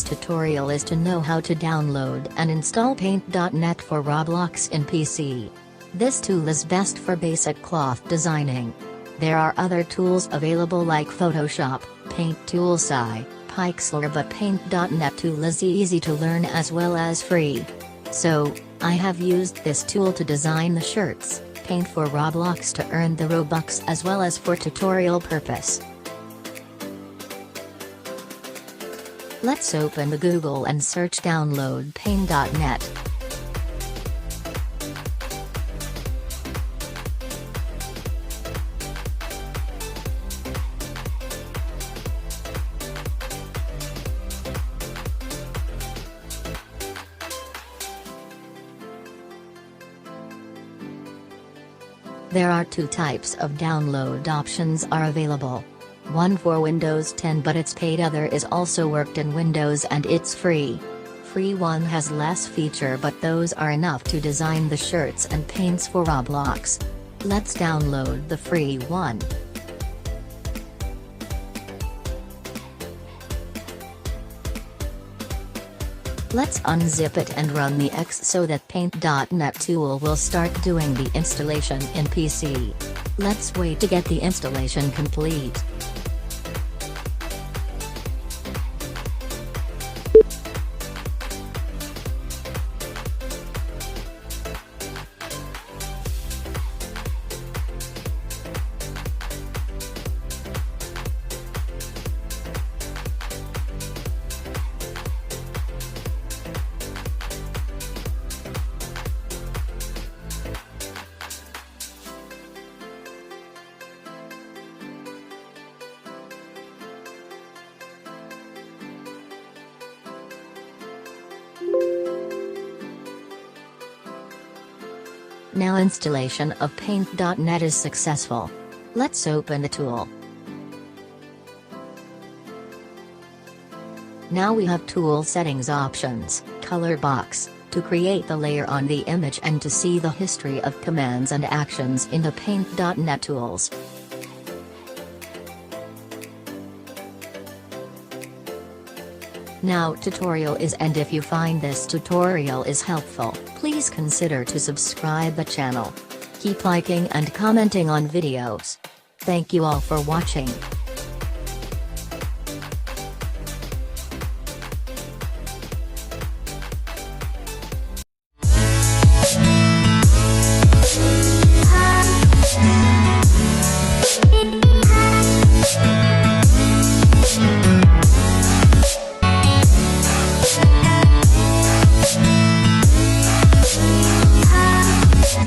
tutorial is to know how to download and install Paint.net for Roblox in PC. This tool is best for basic cloth designing. There are other tools available like Photoshop, Paint Toolsai, Pixlr, but Paint.net tool is easy to learn as well as free. So, I have used this tool to design the shirts, paint for Roblox to earn the Robux as well as for tutorial purpose. Let's open the Google and search download Paint.net. There are two types of download options are available. One for Windows 10 but it's paid, other is also worked in Windows and it's free. Free one has less feature but those are enough to design the shirts and paints for Roblox. Let's download the free one. Let's unzip it and run the X so that Paint.net tool will start doing the installation in PC. Let's wait to get the installation complete. Now installation of Paint.net is successful. Let's open the tool. Now we have tool settings options, color box, to create the layer on the image and to see the history of commands and actions in the Paint.net tools. Now tutorial is end. If you find this tutorial is helpful, please consider to subscribe the channel. Keep liking and commenting on videos. Thank you all for watching.